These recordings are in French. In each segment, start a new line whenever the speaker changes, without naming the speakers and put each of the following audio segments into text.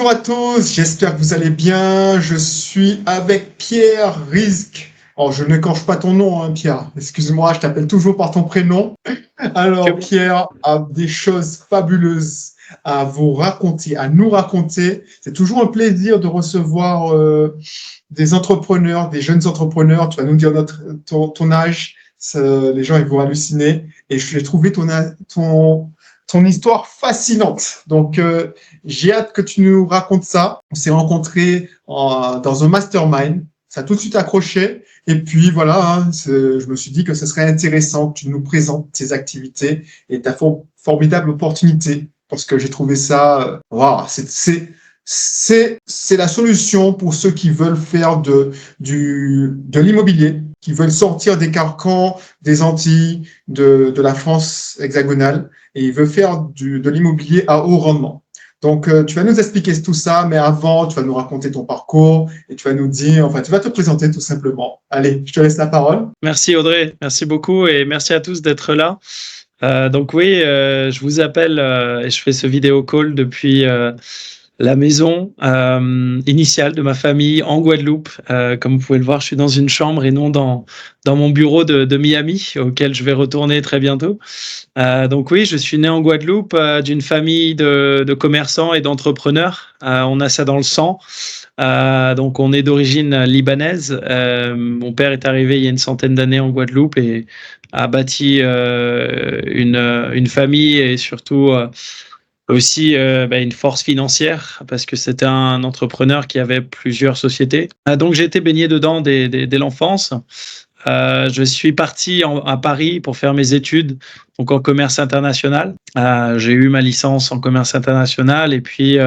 Bonjour à tous, j'espère que vous allez bien. Je suis avec Pierre Rizk. Oh, je n'écorche pas ton nom, hein, Pierre. Excuse-moi, je t'appelle toujours par ton prénom. Alors, Pierre a des choses fabuleuses à vous raconter, à nous raconter. C'est toujours un plaisir de recevoir des entrepreneurs, des jeunes entrepreneurs. Tu vas nous dire ton âge. Les gens ils vont halluciner. Et je l'ai trouvé ton histoire fascinante. Donc, j'ai hâte que tu nous racontes ça. On s'est rencontrés dans un mastermind. Ça a tout de suite accroché. Et puis, voilà, hein, je me suis dit que ce serait intéressant que tu nous présentes tes activités et ta formidable opportunité. Parce que j'ai trouvé ça, wow, c'est la solution pour ceux qui veulent faire de l'immobilier, qui veulent sortir des carcans des Antilles, de la France hexagonale, et ils veulent faire de l'immobilier à haut rendement. Donc, tu vas nous expliquer tout ça, mais avant, tu vas nous raconter ton parcours et tu vas nous dire, enfin, tu vas te présenter tout simplement. Allez, je te laisse la parole.
Merci Audrey, merci beaucoup et merci à tous d'être là. Donc oui, je vous appelle et je fais ce vidéo call depuis la maison initiale de ma famille en Guadeloupe. Comme vous pouvez le voir, je suis dans une chambre et non dans mon bureau de Miami, auquel je vais retourner très bientôt. Donc oui, je suis né en Guadeloupe d'une famille de commerçants et d'entrepreneurs. On a ça dans le sang. Donc on est d'origine libanaise. Mon père est arrivé il y a une centaine d'années en Guadeloupe et a bâti une famille et surtout aussi une force financière parce que c'était un entrepreneur qui avait plusieurs sociétés. Donc j'ai été baigné dedans dès l'enfance. Je suis parti à Paris pour faire mes études donc en commerce international. J'ai eu ma licence en commerce international et puis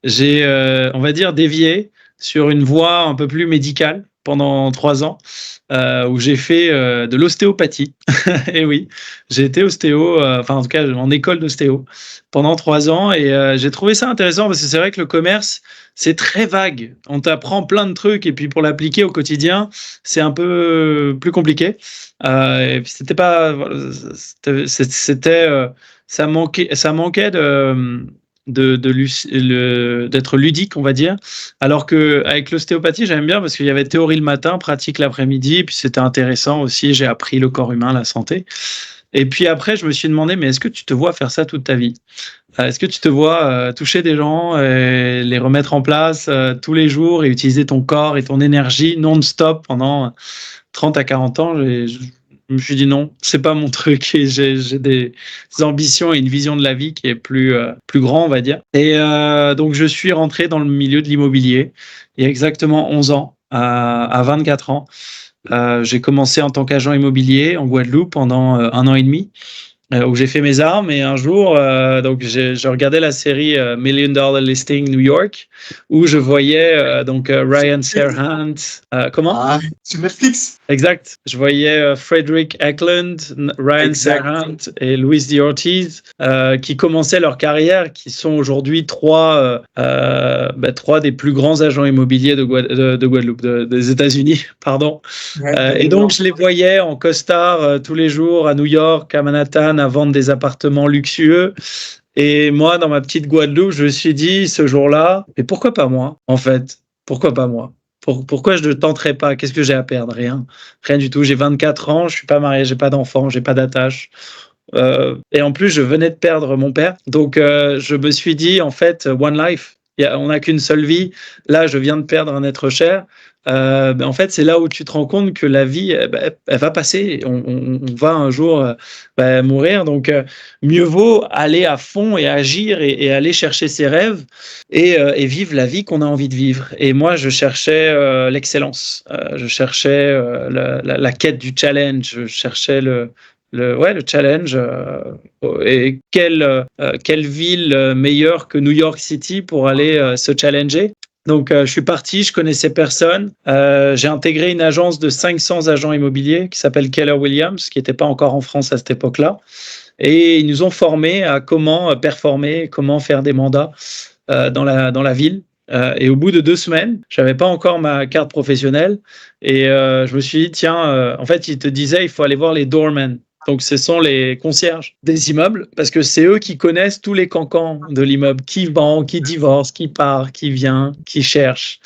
j'ai, on va dire, dévié sur une voie un peu plus médicale pendant 3 ans où j'ai fait de l'ostéopathie. Et oui, j'ai été ostéo, en tout cas en école d'ostéo pendant 3 ans et j'ai trouvé ça intéressant parce que c'est vrai que le commerce, c'est très vague. On t'apprend plein de trucs et puis pour l'appliquer au quotidien, c'est un peu plus compliqué. Et puis c'était pas, ça manquait d'être ludique, on va dire. Alors que avec l'ostéopathie, j'aime bien parce qu'il y avait théorie le matin, pratique l'après-midi, et puis c'était intéressant aussi. J'ai appris le corps humain, la santé. Et puis après, je me suis demandé, mais est-ce que tu te vois faire ça toute ta vie ? Est-ce que tu te vois toucher des gens et les remettre en place tous les jours et utiliser ton corps et ton énergie non-stop pendant 30 à 40 ans ? Je me suis dit non, c'est pas mon truc et j'ai des ambitions et une vision de la vie qui est plus grand, on va dire. Et donc, je suis rentré dans le milieu de l'immobilier il y a exactement 11 ans, à 24 ans. J'ai commencé en tant qu'agent immobilier en Guadeloupe pendant 1 an et demi. Où j'ai fait mes armes et un jour donc je regardais la série $1 Million Listing New York où je voyais Ryan Serhant comment
sur Netflix.
Exact, je voyais Frederick Eklund, Ryan Serhant et Luis D. Ortiz qui commençaient leur carrière, qui sont aujourd'hui trois des plus grands agents immobiliers de Guadeloupe, des États-Unis, pardon. Et donc je les voyais en costard tous les jours à New York, à Manhattan, à vendre des appartements luxueux. Et moi, dans ma petite Guadeloupe, je me suis dit ce jour-là, mais pourquoi pas moi, en fait ? Pourquoi pas moi ? Pourquoi je ne tenterais pas ? Qu'est-ce que j'ai à perdre ? Rien du tout. J'ai 24 ans, je suis pas marié, j'ai pas d'enfant, j'ai pas d'attache. Et en plus, je venais de perdre mon père. Donc, je me suis dit, en fait, one life. On n'a qu'une seule vie. Là, je viens de perdre un être cher. En fait, c'est là où tu te rends compte que la vie, elle va passer. On va un jour mourir. Donc, mieux vaut aller à fond et agir et aller chercher ses rêves et vivre la vie qu'on a envie de vivre. Et moi, je cherchais l'excellence. Je cherchais la quête du challenge. Je cherchais le challenge. Et quelle ville meilleure que New York City pour aller se challenger. Donc, je suis parti, je connaissais personne. J'ai intégré une agence de 500 agents immobiliers qui s'appelle Keller Williams, qui n'était pas encore en France à cette époque-là. Et ils nous ont formés à comment performer, comment faire des mandats dans la ville. Et au bout de 2 semaines, je n'avais pas encore ma carte professionnelle. Et je me suis dit, tiens, en fait, ils te disaient, il faut aller voir les doormen. Donc, ce sont les concierges des immeubles parce que c'est eux qui connaissent tous les cancans de l'immeuble, qui vend, qui divorce, qui part, qui vient, qui cherche.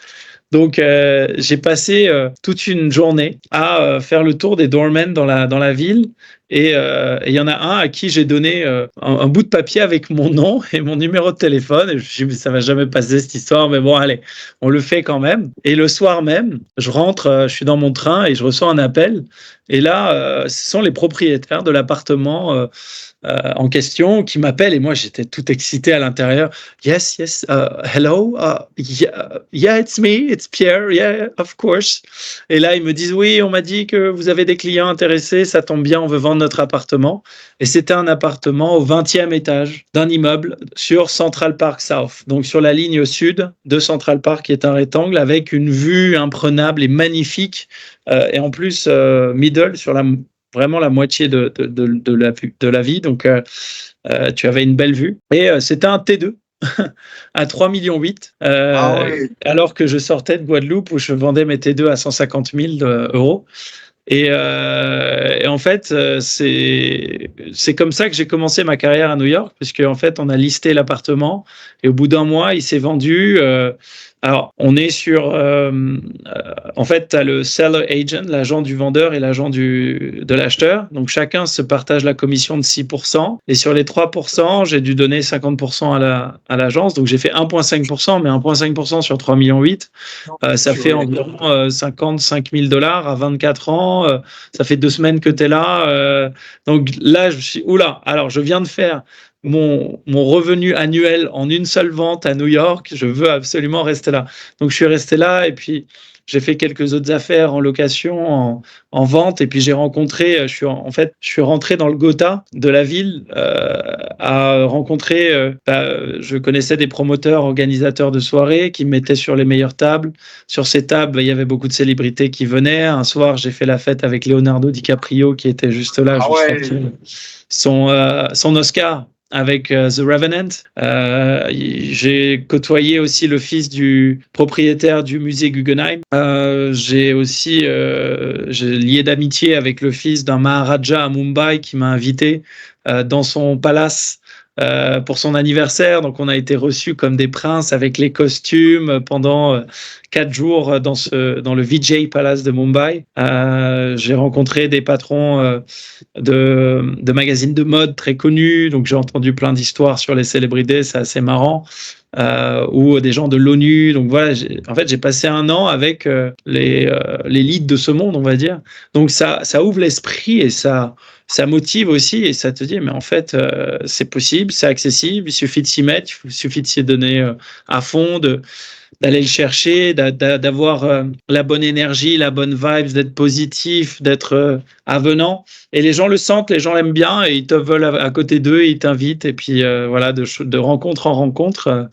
Donc, j'ai passé toute une journée à faire le tour des doormen dans la ville. Et il y en a un à qui j'ai donné un bout de papier avec mon nom et mon numéro de téléphone. Et je me suis dit, ça va jamais passer cette histoire, mais bon, allez, on le fait quand même. Et le soir même, je rentre, je suis dans mon train et je reçois un appel. Et là, ce sont les propriétaires de l'appartement en question qui m'appellent et moi j'étais tout excité à l'intérieur. Yes, hello, yeah, it's me, it's Pierre, yeah, of course. Et là ils me disent oui, on m'a dit que vous avez des clients intéressés, ça tombe bien, on veut vendre notre appartement. Et c'était un appartement au 20e étage d'un immeuble sur Central Park South, donc sur la ligne sud de Central Park, qui est un rectangle avec une vue imprenable et magnifique, et en plus middle sur vraiment la moitié de la vie. Donc, tu avais une belle vue. Et c'était un T2 à 3,8 millions, alors que je sortais de Guadeloupe où je vendais mes T2 à 150 000 euros. Et en fait, c'est comme ça que j'ai commencé ma carrière à New York, puisque en fait, on a listé l'appartement et au bout d'un mois, il s'est vendu. Alors, on est sur... en fait, tu as le seller agent, l'agent du vendeur et l'agent de l'acheteur. Donc, chacun se partage la commission de 6%. Et sur les 3%, j'ai dû donner 50% à l'agence. Donc, j'ai fait 1,5%, mais 1,5% sur 3,8 millions, ça fait environ 55 000 $ à 24 ans. Ça fait 2 semaines que tu es là. Donc là, je me suis dit, oula, alors je viens de faire mon revenu annuel en une seule vente à New York, je veux absolument rester là. Donc je suis resté là et puis j'ai fait quelques autres affaires en location, en vente, et puis j'ai rencontré, je suis rentré dans le Gotha de la ville à rencontrer, je connaissais des promoteurs, organisateurs de soirées qui me mettaient sur les meilleures tables. Sur ces tables, il y avait beaucoup de célébrités qui venaient. Un soir, j'ai fait la fête avec Leonardo DiCaprio qui était juste là, son Oscar avec The Revenant. J'ai côtoyé aussi le fils du propriétaire du musée Guggenheim. J'ai aussi j'ai lié d'amitié avec le fils d'un Maharaja à Mumbai qui m'a invité dans son palace pour son anniversaire. Donc, on a été reçus comme des princes avec les costumes pendant 4 jours dans le Vijay Palace de Mumbai. J'ai rencontré des patrons de magazines de mode très connus. Donc, j'ai entendu plein d'histoires sur les célébrités. C'est assez marrant. Ou des gens de l'ONU. Donc voilà, j'ai passé un an avec l'élite de ce monde, on va dire. Donc ça ouvre l'esprit et ça motive aussi et ça te dit, mais en fait, c'est possible, c'est accessible, il suffit de s'y mettre, il suffit de s'y donner à fond, d'aller le chercher, d'avoir la bonne énergie, la bonne vibe, d'être positif, d'être avenant. Et les gens le sentent, les gens l'aiment bien et ils te veulent à côté d'eux, ils t'invitent. Et puis voilà, de rencontre en rencontre,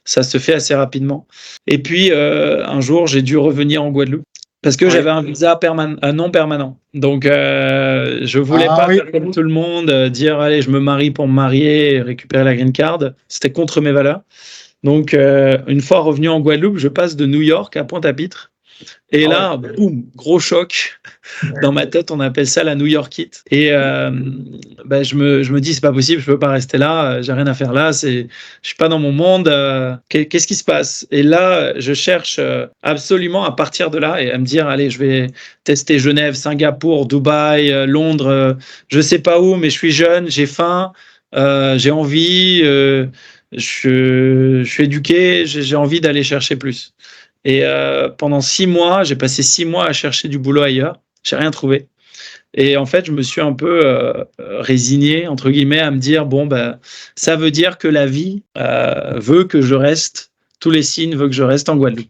ça se fait assez rapidement. Et puis un jour, j'ai dû revenir en Guadeloupe parce que j'avais un visa non permanent. Donc je voulais pas faire comme tout le monde, dire allez, je me marie pour me marier et récupérer la green card. C'était contre mes valeurs. Donc, une fois revenu en Guadeloupe, je passe de New York à Pointe-à-Pitre. Et là, boum, gros choc. Dans ma tête, on appelle ça la New Yorkite. Et je me dis, c'est pas possible, je peux pas rester là, j'ai rien à faire là, je suis pas dans mon monde. Qu'est-ce qui se passe? Et là, je cherche absolument à partir de là et à me dire, allez, je vais tester Genève, Singapour, Dubaï, Londres, je sais pas où, mais je suis jeune, j'ai faim, j'ai envie. Je suis éduqué, j'ai envie d'aller chercher plus. Et pendant 6 mois, j'ai passé 6 mois à chercher du boulot ailleurs. J'ai rien trouvé. Et en fait, je me suis un peu résigné, entre guillemets, à me dire, bon, ça veut dire que la vie veut que je reste, tous les signes veulent que je reste en Guadeloupe.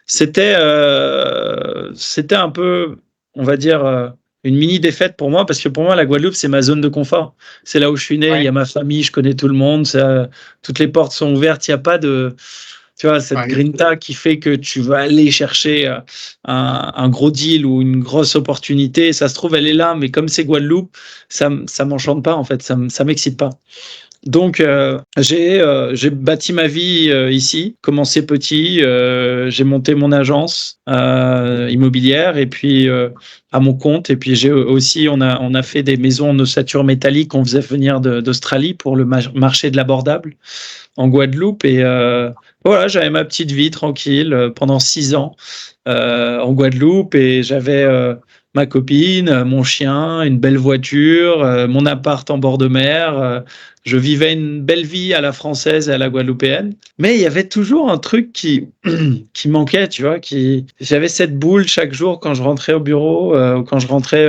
C'était un peu, on va dire, une mini défaite pour moi, parce que pour moi, la Guadeloupe, c'est ma zone de confort. C'est là où je suis né, il y a ma famille, je connais tout le monde, toutes les portes sont ouvertes, il n'y a pas de... Tu vois, cette grinta qui fait que tu vas aller chercher un gros deal ou une grosse opportunité. Ça se trouve, elle est là, mais comme c'est Guadeloupe, ça m'enchante pas, en fait, ça m'excite pas. Donc, j'ai bâti ma vie ici, commencé petit, j'ai monté mon agence immobilière et puis à mon compte. Et puis j'ai aussi, on a fait des maisons en ossature métallique qu'on faisait venir d'Australie pour le marché de l'abordable en Guadeloupe. Et voilà, j'avais ma petite vie tranquille pendant 6 ans en Guadeloupe et j'avais ma copine, mon chien, une belle voiture, mon appart en bord de mer. Je vivais une belle vie à la française et à la guadeloupéenne. Mais il y avait toujours un truc qui manquait, tu vois. J'avais cette boule chaque jour quand je rentrais au bureau, ou quand je rentrais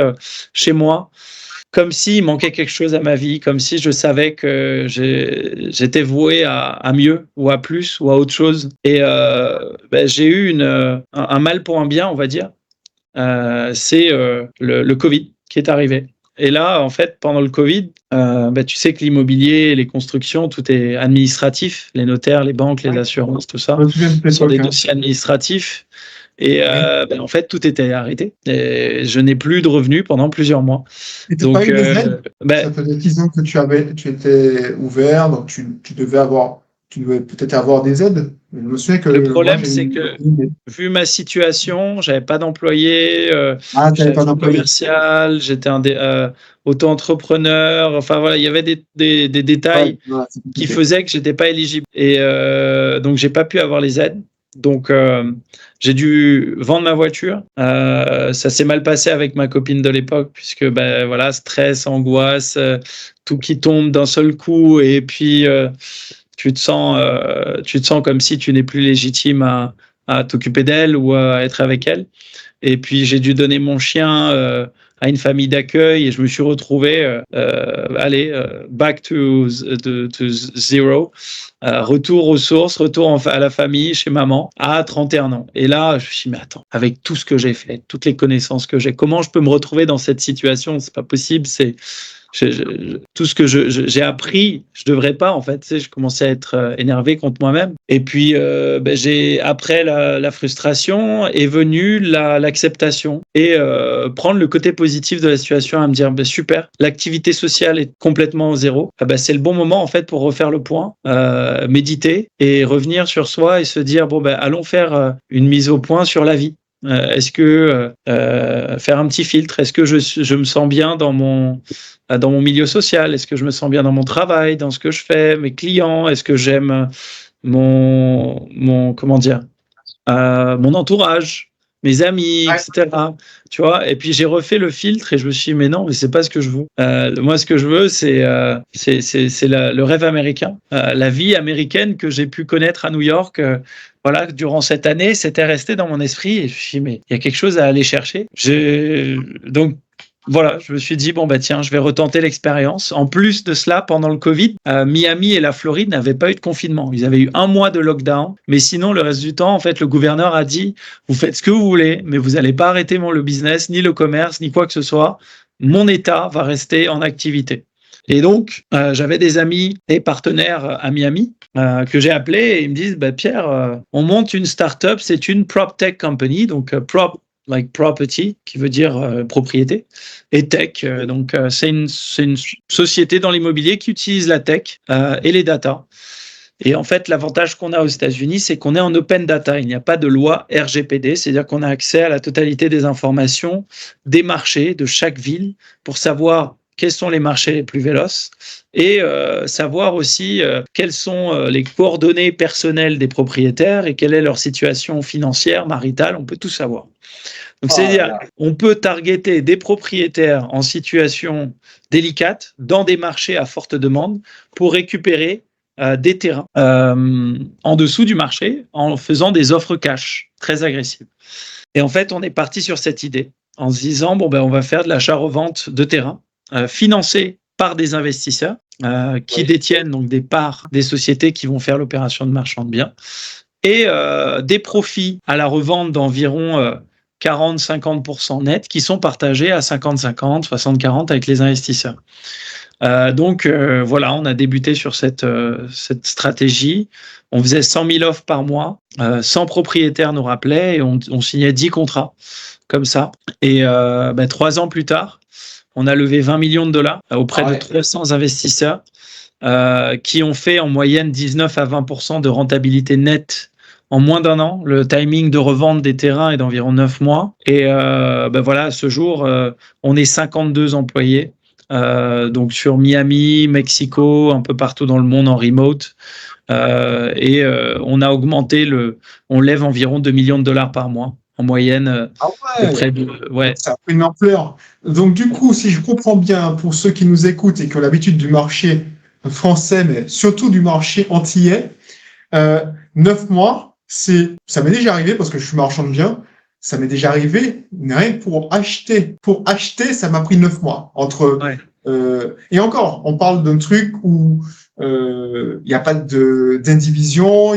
chez moi. Comme s'il manquait quelque chose à ma vie, comme si je savais que j'étais voué à mieux ou à plus ou à autre chose. Et j'ai eu un mal pour un bien, on va dire. C'est le Covid qui est arrivé. Et là, en fait, pendant le Covid, tu sais que l'immobilier, les constructions, tout est administratif. Les notaires, les banques, les assurances, tout ça, ce sont des dossiers administratifs. Et en fait, tout était arrêté. Et je n'ai plus de revenus pendant plusieurs mois.
Et tu n'as pas eu des aides? Ça faisait 10 ans que tu étais ouvert, donc tu devais peut-être avoir des aides. Je me souviens que
le problème, c'est que vu ma situation, j'avais pas d'employé, j'avais pas d'employé commercial, j'étais auto-entrepreneur. Enfin voilà, il y avait des détails qui faisaient que j'étais pas éligible. Et donc j'ai pas pu avoir les aides. Donc j'ai dû vendre ma voiture. Ça s'est mal passé avec ma copine de l'époque puisque voilà, stress, angoisse, tout qui tombe d'un seul coup et puis tu te sens comme si tu n'es plus légitime à t'occuper d'elle ou à être avec elle. Et puis j'ai dû donner mon chien à une famille d'accueil et je me suis retrouvé back to zero, retour aux sources, retour à la famille chez maman à 31 ans. Et là, je me suis dit, mais attends, avec tout ce que j'ai fait, toutes les connaissances que j'ai, comment je peux me retrouver dans cette situation? C'est pas possible, tout ce que j'ai appris, je devrais pas en fait. Tu sais, je commençais à être énervé contre moi-même. Et puis après la frustration est venue l'acceptation et prendre le côté positif de la situation, à me dire super, l'activité sociale est complètement zéro. C'est le bon moment en fait pour refaire le point, méditer et revenir sur soi et se dire allons faire une mise au point sur la vie. Est-ce que faire un petit filtre? Est-ce que je me sens bien dans mon milieu social? Est-ce que je me sens bien dans mon travail, dans ce que je fais, mes clients? Est-ce que j'aime mon entourage, mes amis, etc. Tu vois? Et puis j'ai refait le filtre et je me suis dit mais non, mais c'est pas ce que je veux. Moi, ce que je veux, c'est le rêve américain, la vie américaine que j'ai pu connaître à New York. Voilà, durant cette année, c'était resté dans mon esprit et je me suis dit, mais il y a quelque chose à aller chercher. Donc, voilà, je me suis dit, tiens, je vais retenter l'expérience. En plus de cela, pendant le Covid, Miami et la Floride n'avaient pas eu de confinement. Ils avaient eu 1 mois de lockdown, mais sinon, le reste du temps, en fait, le gouverneur a dit, vous faites ce que vous voulez, mais vous n'allez pas arrêter le business, ni le commerce, ni quoi que ce soit. Mon État va rester en activité. Et donc, j'avais des amis et partenaires à Miami que j'ai appelés et ils me disent Pierre, on monte une start-up, c'est une prop tech company, donc prop like property, qui veut dire propriété, et tech. Donc, c'est une société dans l'immobilier qui utilise la tech et les data. Et en fait, l'avantage qu'on a aux États-Unis, c'est qu'on est en open data. Il n'y a pas de loi RGPD, c'est-à-dire qu'on a accès à la totalité des informations des marchés de chaque ville pour savoir quels sont les marchés les plus véloces et savoir aussi quelles sont les coordonnées personnelles des propriétaires et quelle est leur situation financière, maritale, on peut tout savoir. Donc, c'est-à-dire on peut targeter des propriétaires en situation délicate dans des marchés à forte demande pour récupérer des terrains en dessous du marché en faisant des offres cash très agressives. Et en fait, on est parti sur cette idée en se disant, on va faire de l'achat-revente de terrains financés par des investisseurs qui détiennent donc des parts des sociétés qui vont faire l'opération de marchand de biens et des profits à la revente d'environ 40-50% net qui sont partagés à 50-50, 60-40 avec les investisseurs. Donc voilà, on a débuté sur cette stratégie. On faisait 100 000 offres par mois, 100 propriétaires nous rappelaient et on signait 10 contrats comme ça. Et 3 ans plus tard, on a levé $20 millions auprès de 300 investisseurs qui ont fait en moyenne 19 à 20% de rentabilité nette en moins d'un an. Le timing de revente des terrains est d'environ 9 mois. Et voilà, à ce jour, on est 52 employés. Donc sur Miami, Mexico, un peu partout dans le monde en remote. On a augmenté on lève environ 2 millions de dollars par mois en moyenne.
Ah ouais,
ouais.
ça a pris une ampleur. Donc du coup, si je comprends bien, pour ceux qui nous écoutent et qui ont l'habitude du marché français, mais surtout du marché antillais, 9 mois, ça m'est déjà arrivé parce que je suis marchand de biens. Ça m'est déjà arrivé, rien que pour acheter. Pour acheter, ça m'a pris 9 mois.
Ouais.
Et encore, on parle d'un truc où il n'y a pas d'indivision,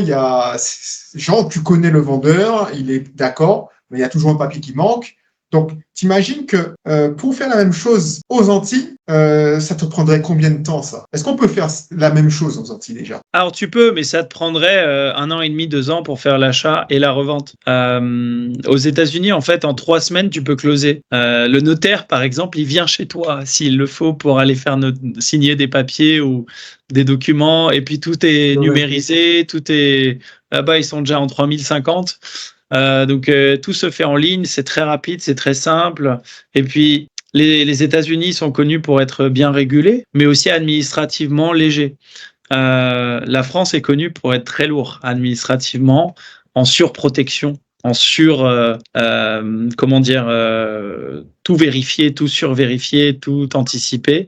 genre, tu connais le vendeur, il est d'accord, mais il y a toujours un papier qui manque. Donc, t'imagines que pour faire la même chose aux Antilles, ça te prendrait combien de temps, ça? Est-ce qu'on peut faire la même chose aux Antilles déjà?
Alors tu peux, mais ça te prendrait 1 an et demi, 2 ans pour faire l'achat et la revente. Aux États-Unis, en fait, en 3 semaines, tu peux closer. Le notaire, par exemple, il vient chez toi s'il le faut pour aller faire signer des papiers ou des documents, et puis tout est numérisé, tout est là-bas, ils sont déjà en 3050. Donc tout se fait en ligne, c'est très rapide, c'est très simple. Et puis les États-Unis sont connus pour être bien régulés, mais aussi administrativement légers. La France est connue pour être très lourd administrativement, en surprotection, en tout vérifier, tout survérifier, tout anticiper.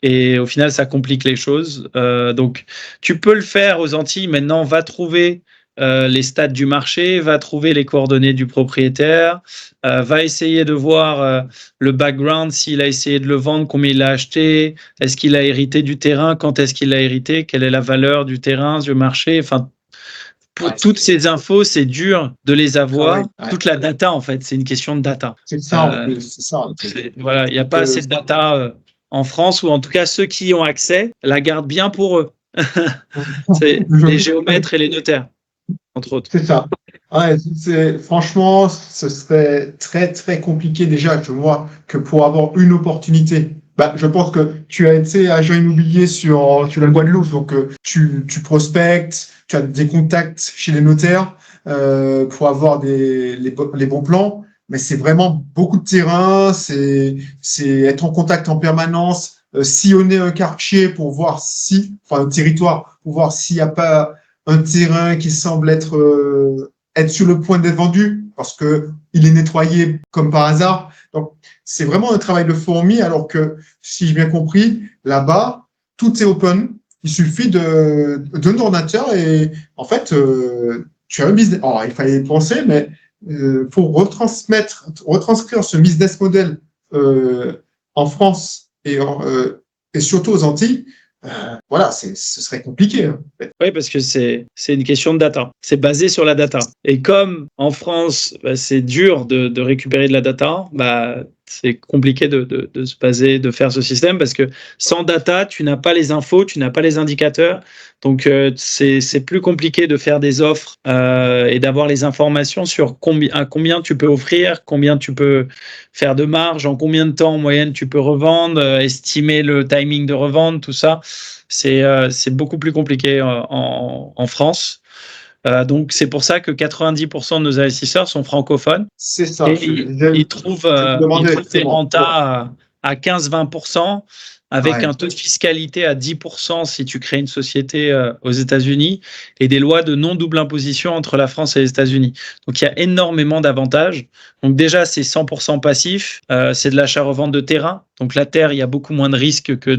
Et au final, ça complique les choses. Donc, tu peux le faire aux Antilles. Maintenant, va trouver les stats du marché, va trouver les coordonnées du propriétaire, va essayer de voir le background, s'il a essayé de le vendre, combien il a acheté, est-ce qu'il a hérité du terrain, quand est-ce qu'il l'a hérité, quelle est la valeur du terrain, du marché. Enfin, pour toutes ces infos, c'est dur de les avoir. Toute la data, en fait, c'est une question de data.
C'est ça, c'est ça.
Voilà, il n'y a pas assez de data en France, ou en tout cas, ceux qui y ont accès la gardent bien pour eux. C'est les géomètres et les notaires, entre autres.
C'est ça. Ouais, franchement, ce serait très, très compliqué déjà, je vois, que pour avoir une opportunité. Je pense que tu as été agent immobilier sur la Guadeloupe, donc tu prospectes, tu as des contacts chez les notaires pour avoir les bons plans, mais c'est vraiment beaucoup de terrain, c'est être en contact en permanence, sillonner un quartier pour voir un territoire, pour voir s'il n'y a pas un terrain qui semble être sur le point d'être vendu parce que il est nettoyé comme par hasard. Donc, c'est vraiment un travail de fourmi, alors que, si j'ai bien compris, là-bas, tout est open. Il suffit d'un ordinateur et, en fait, tu as un business. Alors, il fallait y penser, mais pour retranscrire ce business model en France et surtout aux Antilles, voilà, ce serait compliqué. En fait.
Oui, parce que c'est une question de data. C'est basé sur la data. Et comme en France, c'est dur de récupérer de la data, c'est compliqué de se baser, de faire ce système, parce que sans data, tu n'as pas les infos, tu n'as pas les indicateurs. Donc, c'est plus compliqué de faire des offres et d'avoir les informations sur combien tu peux offrir, combien tu peux faire de marge, en combien de temps en moyenne tu peux revendre, estimer le timing de revente, tout ça. C'est beaucoup plus compliqué en France. Donc, c'est pour ça que 90% de nos investisseurs sont francophones.
C'est ça.
Et ils trouvent des rentas à 15-20%, avec un taux de fiscalité à 10% si tu crées une société aux États-Unis, et des lois de non-double imposition entre la France et les États-Unis. Donc, il y a énormément d'avantages. Donc, déjà, c'est 100% passif. C'est de l'achat-revente de terrain. Donc, la terre, il y a beaucoup moins de risques que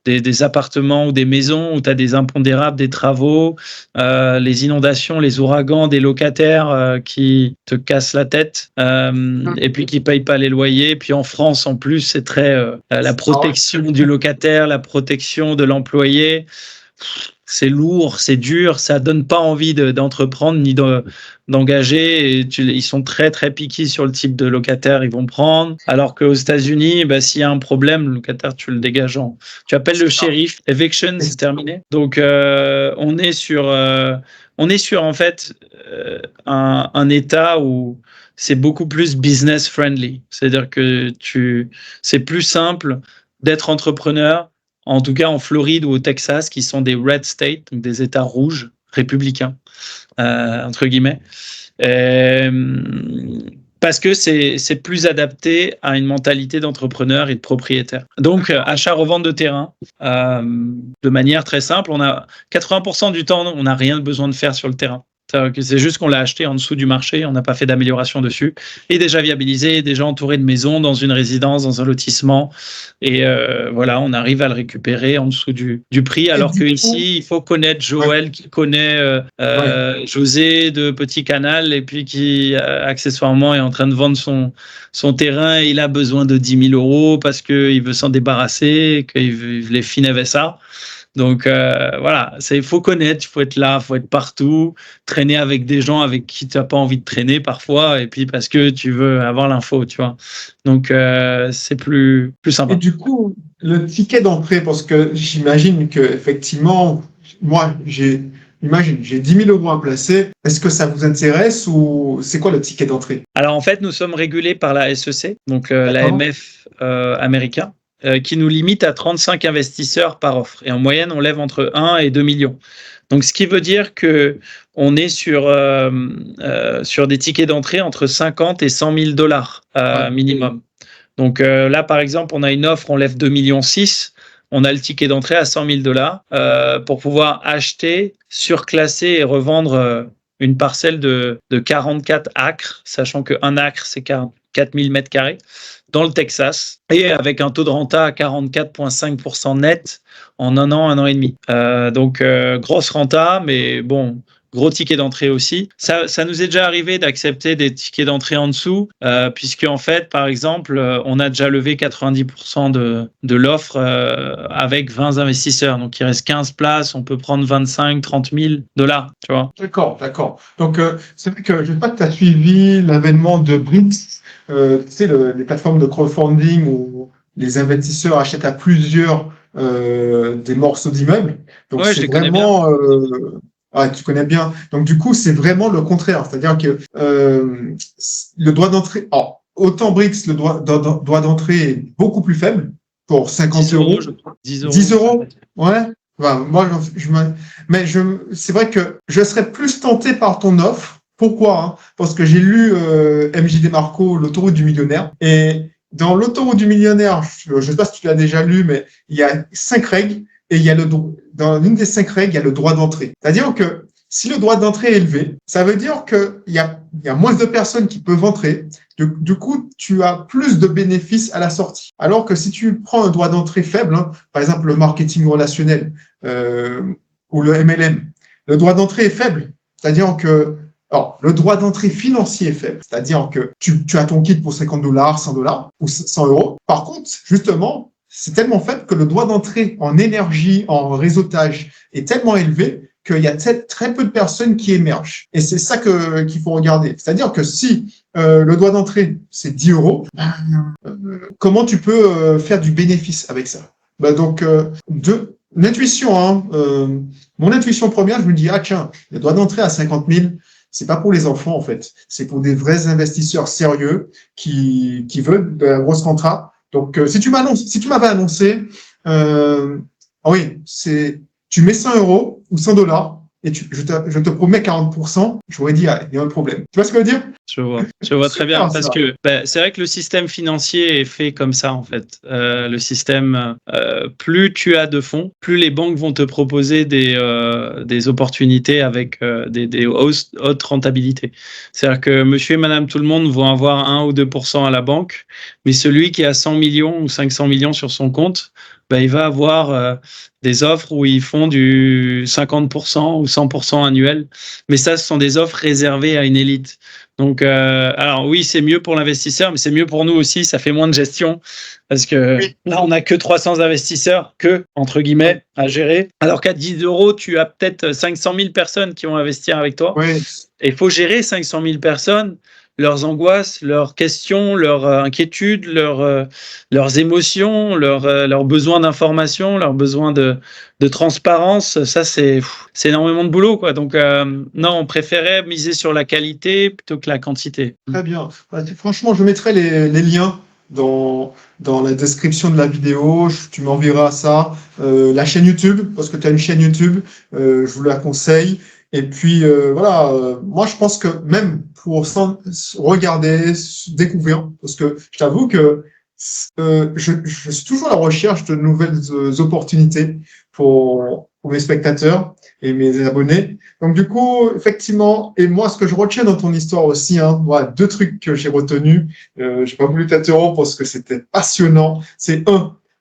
des appartements ou des maisons où tu as des impondérables, des travaux, les inondations, les ouragans, des locataires qui te cassent la tête et puis qui ne payent pas les loyers. Puis en France, en plus, c'est très la protection du locataire, la protection de l'employé. C'est lourd, c'est dur, ça donne pas envie d'entreprendre ni d'engager. Ils sont très très piqués sur le type de locataire ils vont prendre. Alors qu'aux États-Unis, s'il y a un problème, le locataire, tu le dégages. Tu appelles le shérif, eviction, c'est terminé. Donc on est sur en fait un état où c'est beaucoup plus business friendly. C'est-à-dire que c'est plus simple d'être entrepreneur en tout cas en Floride ou au Texas, qui sont des red states, donc des États rouges républicains, entre guillemets. Parce que c'est plus adapté à une mentalité d'entrepreneur et de propriétaire. Donc, achat-revente de terrain, de manière très simple. On a 80% du temps, on n'a rien besoin de faire sur le terrain. C'est juste qu'on l'a acheté en dessous du marché, on n'a pas fait d'amélioration dessus. Et déjà viabilisé, déjà entouré de maisons, dans une résidence, dans un lotissement. Et voilà, on arrive à le récupérer en dessous du prix. Alors qu'ici, il faut connaître Joël, qui connaît José de Petit Canal, et puis qui, accessoirement, est en train de vendre son terrain. Et il a besoin de 10 000 € parce qu'il veut s'en débarrasser, qu'il veut les finir ça. Donc voilà, il faut connaître, il faut être là, il faut être partout, traîner avec des gens avec qui tu n'as pas envie de traîner parfois, et puis parce que tu veux avoir l'info, tu vois. Donc c'est plus sympa.
Et du coup, le ticket d'entrée, parce que j'imagine qu'effectivement, moi, j'ai 10 000 € à placer. Est-ce que ça vous intéresse ou c'est quoi le ticket d'entrée?
Alors en fait, nous sommes régulés par la SEC, donc l'AMF américain, qui nous limite à 35 investisseurs par offre. Et en moyenne, on lève entre 1 et 2 millions. Donc, ce qui veut dire qu'on est sur des tickets d'entrée entre 50 et 100 000 $ minimum. Donc là, par exemple, on a une offre, on lève 2,6 millions. On a le ticket d'entrée à 100 000 $ pour pouvoir acheter, surclasser et revendre une parcelle de 44 acres, sachant qu'un acre, c'est 4 000 mètres carrés, dans le Texas, et avec un taux de renta à 44,5% net en un an et demi. Donc, grosse renta, mais bon, gros ticket d'entrée aussi. Ça nous est déjà arrivé d'accepter des tickets d'entrée en dessous, puisque en fait, par exemple, on a déjà levé 90% de l'offre avec 20 investisseurs. Donc, il reste 15 places, on peut prendre 25 000, 30 000 $, tu vois.
D'accord. Donc, c'est vrai que je ne sais pas que tu as suivi l'avènement de Brix, tu sais, les plateformes de crowdfunding où les investisseurs achètent à plusieurs des morceaux d'immeubles. Donc,
ouais,
c'est vraiment... tu connais bien. Donc, du coup, c'est vraiment le contraire. C'est-à-dire que le droit d'entrée... autant Brix, le droit d'entrée est beaucoup plus faible, pour 50 €.
10 €.
10 €. Ouais. Enfin, moi, c'est vrai que je serais plus tenté par ton offre. Pourquoi? Parce que j'ai lu MJ Demarco, l'autoroute du millionnaire. Et dans l'autoroute du millionnaire, je ne sais pas si tu l'as déjà lu, mais il y a 5 règles. Et il y a dans l'une des 5 règles, il y a le droit d'entrée. C'est-à-dire que si le droit d'entrée est élevé, ça veut dire qu'il y a moins de personnes qui peuvent entrer. Du coup, tu as plus de bénéfices à la sortie. Alors que si tu prends un droit d'entrée faible, par exemple le marketing relationnel ou le MLM, le droit d'entrée est faible. C'est-à-dire que le droit d'entrée financier est faible. C'est-à-dire que tu as ton kit pour 50 $, 100 $ ou 100 €. Par contre, justement, c'est tellement faible que le droit d'entrée en énergie, en réseautage est tellement élevé qu'il y a très peu de personnes qui émergent. Et c'est ça qu'il faut regarder. C'est-à-dire que si le droit d'entrée, c'est 10 €, comment tu peux faire du bénéfice avec ça? Donc, l'intuition, mon intuition première, je me dis, tiens, le droit d'entrée à 50 000, c'est pas pour les enfants, en fait. C'est pour des vrais investisseurs sérieux qui veulent de la grosse renta. Donc, si tu m'avais annoncé, oui, tu mets 100 € ou 100 $ et je te promets 40%, j'aurais dit, il y a un problème. Tu vois ce que je veux dire?
Je vois très bien, parce que c'est vrai que le système financier est fait comme ça, en fait. Le système, plus tu as de fonds, plus les banques vont te proposer des opportunités avec des hautes rentabilités. C'est-à-dire que monsieur et madame tout le monde vont avoir 1 ou 2% à la banque, mais celui qui a 100 millions ou 500 millions sur son compte, il va avoir des offres où ils font du 50% ou 100% annuel. Mais ça, ce sont des offres réservées à une élite. Donc, alors oui, c'est mieux pour l'investisseur, mais c'est mieux pour nous aussi. Ça fait moins de gestion parce que là, on n'a que 300 investisseurs, entre guillemets, à gérer. Alors qu'à 10 €, tu as peut-être 500 000 personnes qui vont investir avec toi.
Oui.
Et il faut gérer 500 000 personnes, leurs angoisses, leurs questions, leurs inquiétudes, leurs émotions, leurs besoins d'information, leurs besoins de transparence. Ça, c'est énormément de boulot, quoi. Donc, non, on préférait miser sur la qualité plutôt que la quantité.
Très bien. Franchement, je mettrai les liens dans la description de la vidéo. Tu m'enverras ça. La chaîne YouTube, parce que tu as une chaîne YouTube, je vous la conseille. Et puis voilà, moi je pense que même pour regarder, découvrir, parce que je t'avoue que je suis toujours à la recherche de nouvelles opportunités pour mes spectateurs et mes abonnés. Donc du coup, effectivement, et moi ce que je retiens dans ton histoire aussi, voilà, 2 trucs que j'ai retenus, j'ai pas voulu t'interrompre parce que c'était passionnant. C'est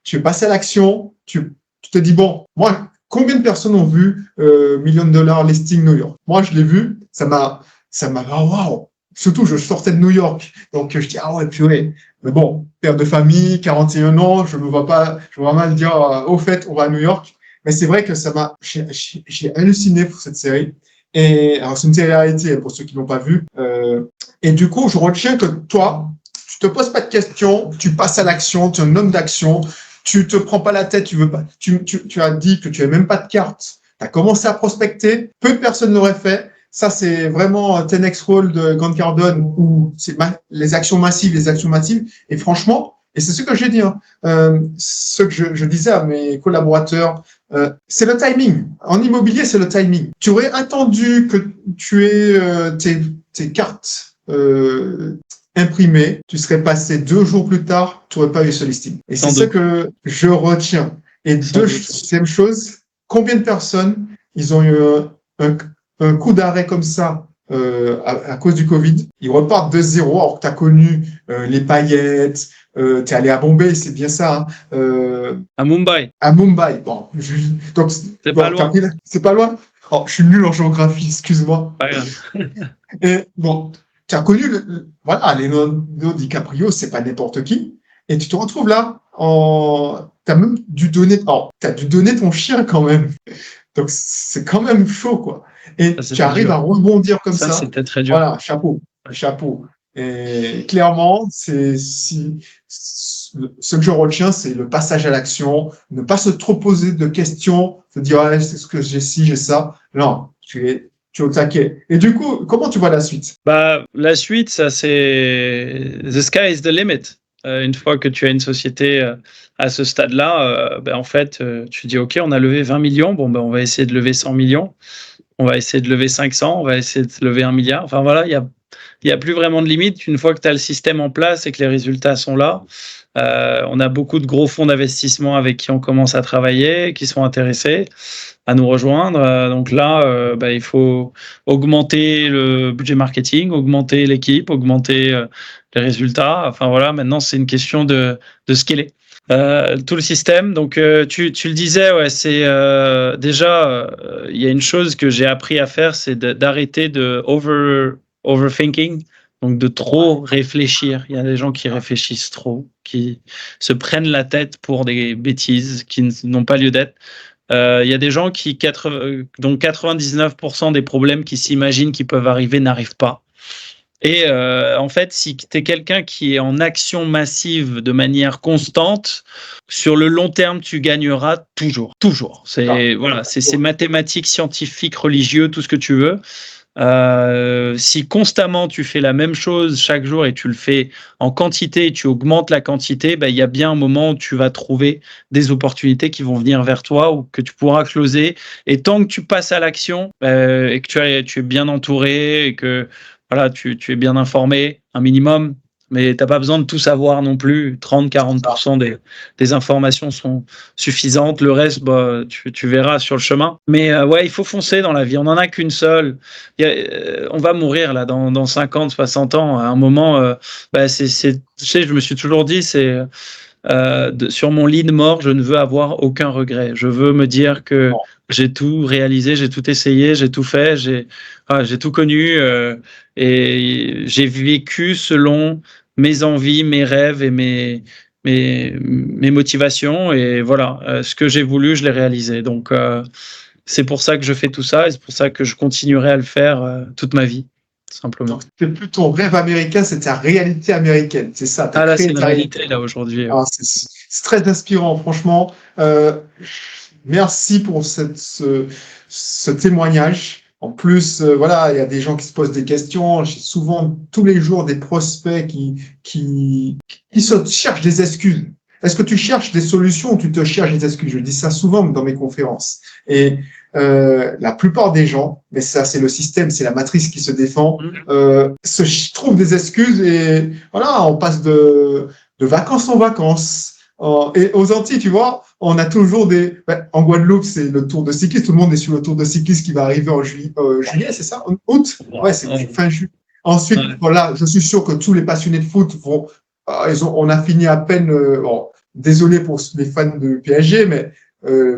tu es passé à l'action, tu te dis bon, moi combien de personnes ont vu Million $, listing New York? Moi, je l'ai vu, ça m'a, waouh! Surtout, je sortais de New York, donc je dis ah ouais, purée. Mais bon, père de famille, 41 ans, je me vois mal dire au fait, on va à New York. Mais c'est vrai que j'ai halluciné pour cette série. Et alors, c'est une télé-réalité pour ceux qui l'ont pas vu. Et du coup, je retiens que toi, tu te poses pas de questions, tu passes à l'action, tu es un homme d'action. Tu te prends pas la tête, tu veux pas. Tu as dit que tu n'avais même pas de carte. Tu as commencé à prospecter. Peu de personnes l'auraient fait. Ça, c'est vraiment 10x Roll de Grant Cardone où c'est les actions massives. Et franchement, et c'est ce que j'ai dit, ce que je disais à mes collaborateurs, c'est le timing. En immobilier, c'est le timing. Tu aurais attendu que tu aies tes cartes imprimé, tu serais passé 2 jours plus tard, tu n'aurais pas eu ce listing. Et c'est ce que je retiens. Et deuxième chose, combien de personnes ils ont eu un coup d'arrêt comme ça à cause du Covid? Ils repartent de zéro, alors que tu as connu les paillettes, tu es allé à Bombay, c'est bien ça.
À Mumbai.
À Mumbai. Bon, donc
c'est pas loin.
C'est pas loin. Oh, je suis nul en géographie, excuse-moi.
Pas grave.
Et bon, tu as connu voilà, Leonardo DiCaprio, c'est pas n'importe qui. Et tu te retrouves là, t'as même dû donner, t'as dû donner ton chien quand même. Donc, c'est quand même chaud, quoi. Et tu arrives à rebondir comme ça.
C'était très dur.
Voilà, chapeau. Et clairement, ce que je retiens, c'est le passage à l'action, ne pas se trop poser de questions, se dire, c'est ce que j'ai ci, j'ai ça. Non, tu es au taquet. Et du coup, comment tu vois la suite?
La suite, ça c'est the sky is the limit. Une fois que tu as une société à ce stade-là, en fait, tu dis ok, on a levé 20 millions, bon on va essayer de lever 100 millions, on va essayer de lever 500, on va essayer de lever 1 milliard. Enfin voilà, il y a plus vraiment de limite. Une fois que tu as le système en place et que les résultats sont là, on a beaucoup de gros fonds d'investissement avec qui on commence à travailler, qui sont intéressés à nous rejoindre. Donc là, il faut augmenter le budget marketing, augmenter l'équipe, augmenter les résultats. Enfin voilà, maintenant c'est une question de scaler tout le système. Donc tu le disais, ouais, c'est déjà il y a une chose que j'ai appris à faire, c'est d'arrêter de overthinking. Donc de trop réfléchir. Il y a des gens qui réfléchissent trop, qui se prennent la tête pour des bêtises qui n'ont pas lieu d'être. Il y a des gens dont 99% des problèmes qui s'imaginent qui peuvent arriver n'arrivent pas. Et en fait, si tu es quelqu'un qui est en action massive de manière constante, sur le long terme, tu gagneras toujours. Toujours. C'est mathématiques, scientifiques, religieux, tout ce que tu veux. Si constamment tu fais la même chose chaque jour et tu le fais en quantité et tu augmentes la quantité, il y a bien un moment où tu vas trouver des opportunités qui vont venir vers toi ou que tu pourras closer. Et tant que tu passes à l'action et que tu es bien entouré et que voilà, tu es bien informé, un minimum, mais tu n'as pas besoin de tout savoir non plus. 30-40% des informations sont suffisantes. Le reste, tu verras sur le chemin. Mais ouais, il faut foncer dans la vie. On n'en a qu'une seule. On va mourir là dans 50, 60 ans. À un moment, tu sais, je me suis toujours dit, sur mon lit de mort, je ne veux avoir aucun regret. Je veux me dire que j'ai tout réalisé, j'ai tout essayé, j'ai tout fait, j'ai tout connu et j'ai vécu selon mes envies, mes rêves et mes motivations. Et voilà, ce que j'ai voulu, je l'ai réalisé. Donc, c'est pour ça que je fais tout ça et c'est pour ça que je continuerai à le faire toute ma vie. Simplement.
C'est plus ton rêve américain, c'est ta réalité américaine, c'est ça.
Là, c'est la réalité là aujourd'hui.
C'est très inspirant, franchement. Merci pour ce témoignage. En plus, voilà, il y a des gens qui se posent des questions. J'ai souvent tous les jours des prospects qui se cherchent des excuses. Est-ce que tu cherches des solutions ou tu te cherches des excuses? Je dis ça souvent dans mes conférences. Et la plupart des gens, mais ça c'est le système, c'est la matrice qui se défend, se trouvent des excuses et voilà, on passe de vacances en vacances. Et aux Antilles, tu vois, on a toujours en Guadeloupe, c'est le Tour de cyclisme. Tout le monde est sur le Tour de cyclisme qui va arriver en juillet, c'est ça? En août? Ouais, c'est fin juillet. Ensuite, voilà, je suis sûr que tous les passionnés de foot vont. On a fini à peine. Bon, désolé pour les fans de PSG, mais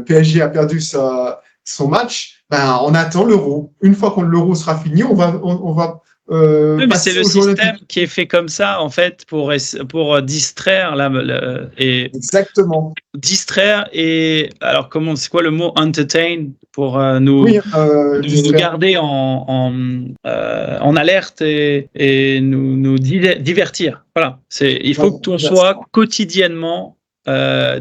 PSG a perdu son match. Ben, on attend l'Euro. Une fois que l'Euro sera fini, on va
oui, mais c'est le système qui est fait comme ça, en fait, pour distraire
Exactement.
Distraire et alors c'est quoi le mot entertain pour nous garder en alerte et nous divertir. Voilà, il faut qu'on soit quotidiennement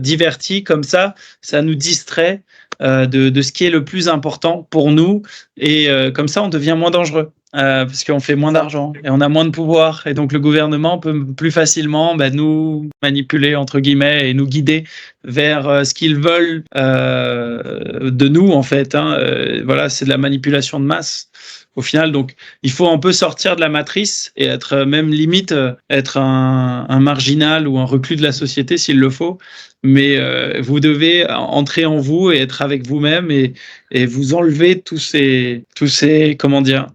diverti comme ça nous distrait de ce qui est le plus important pour nous et comme ça on devient moins dangereux. Parce qu'on fait moins d'argent et on a moins de pouvoir et donc le gouvernement peut plus facilement nous manipuler entre guillemets et nous guider vers ce qu'ils veulent de nous en fait. Voilà, c'est de la manipulation de masse au final. Donc il faut un peu sortir de la matrice et être même limite être un marginal ou un reclus de la société s'il le faut. Mais vous devez entrer en vous et être avec vous-même et vous enlever tous ces comment dire.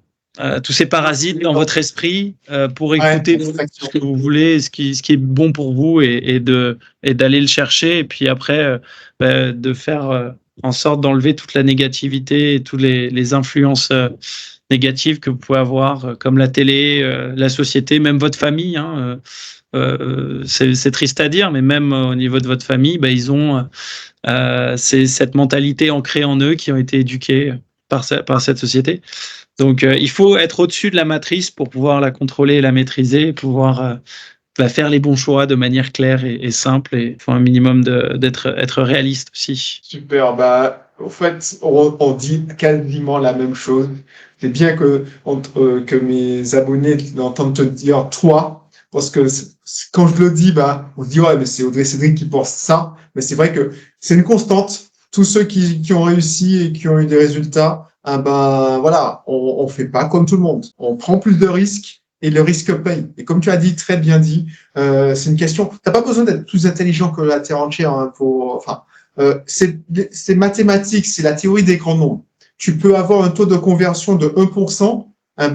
Tous ces parasites dans votre esprit pour écouter ce que vous voulez, ce qui est bon pour vous et d'aller le chercher et puis après de faire en sorte d'enlever toute la négativité et toutes les influences négatives que vous pouvez avoir comme la télé, la société, même votre famille. C'est triste à dire, mais même au niveau de votre famille, ils ont cette mentalité ancrée en eux qui ont été éduqués par cette société. Donc, il faut être au-dessus de la matrice pour pouvoir la contrôler et la maîtriser, et pouvoir faire les bons choix de manière claire et simple. Et il faut un minimum d'être réaliste aussi.
Super. En fait, on dit quasiment la même chose. C'est bien que mes abonnés entendent te dire toi, parce que quand je le dis, on se dit ouais, mais c'est Audrey Cédric qui pense ça. Mais c'est vrai que c'est une constante. Tous ceux qui ont réussi et qui ont eu des résultats, voilà, on fait pas comme tout le monde. On prend plus de risques et le risque paye. Et comme tu as dit, très bien dit, c'est une question. T'as pas besoin d'être plus intelligent que la Terre entière c'est mathématique, c'est la théorie des grands nombres. Tu peux avoir un taux de conversion de 1%.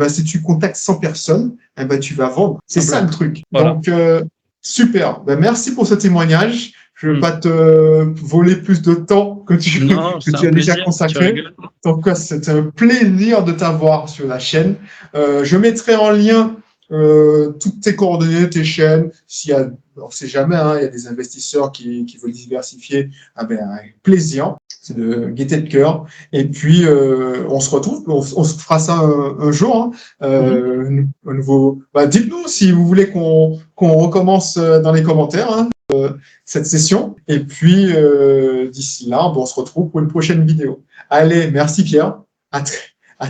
Si tu contactes 100 personnes, tu vas vendre. C'est ça le truc. Voilà. Donc super. Merci pour ce témoignage. Je ne vais pas te voler plus de temps que tu as déjà consacré. Donc, c'est un plaisir de t'avoir sur la chaîne. Je mettrai en lien toutes tes coordonnées, tes chaînes. On ne sait jamais, il y a des investisseurs qui veulent diversifier. Avec plaisir. C'est de gaieté de cœur. Et puis, on se retrouve. On se fera ça un jour. Un nouveau. Dites-nous si vous voulez qu'on recommence dans les commentaires. Cette session. Et puis, d'ici là, on se retrouve pour une prochaine vidéo. Allez, merci Pierre. À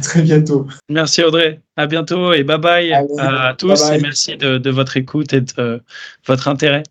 très bientôt.
Merci Audrey. À bientôt et bye bye à tous. Bye bye. Et merci de votre écoute et de votre intérêt.